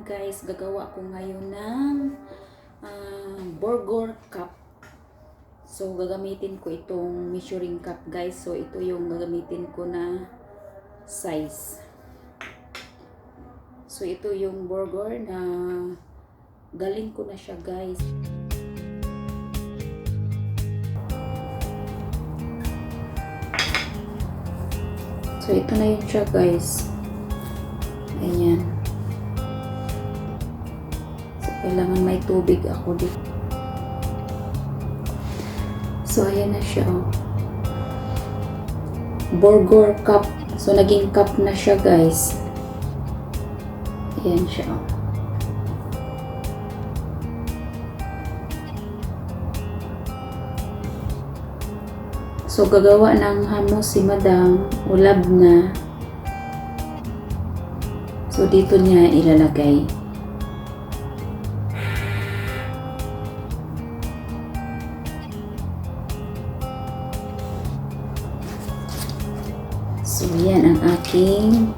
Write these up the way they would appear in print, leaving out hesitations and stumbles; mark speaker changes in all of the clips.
Speaker 1: guys, gagawa ko ngayon ng burger cup. So gagamitin ko itong measuring cup guys. So ito yung gagamitin ko na size. So ito yung burger na galing ko na siya guys. So ito na yun siya guys. Ayan. So kailangan may tubig ako dito. So ayan na siya oh. Burger cup. So naging cup na siya guys. Ayan siya oh. So gagawa ng hummus si Madam, ulab na. So dito niya ilalagay. So yan ang aking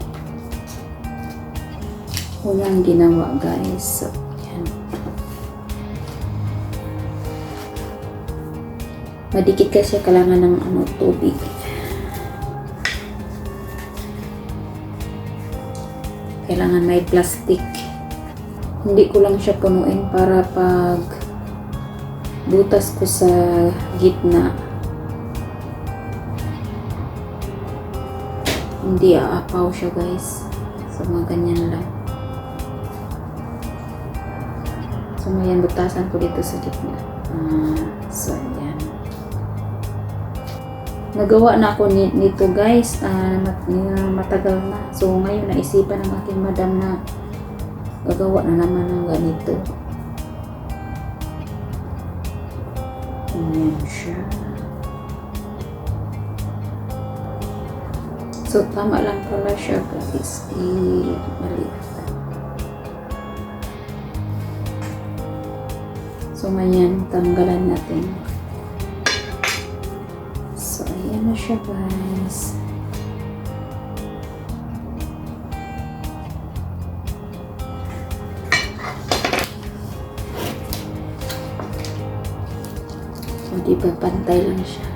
Speaker 1: unang ginawa guys. So yan. Madikit kasi kailangan ng tubig. Kailangan may plastic. Hindi ko lang siya punuin para pag butas ko sa gitna hindi aapaw siya guys. So mga ganyan lang. So ngayon butasan ko dito sa gitna. So yan. Nagawa na ako nito guys, matagal na. So ngayon naisipan ng aking madam na gagawa na naman ng ganito. Ayan siya. So tama lang pala siya guys. Maliit. So ngayon tanggalan natin. So, ayan na siya guys. So, diba pantay lang siya.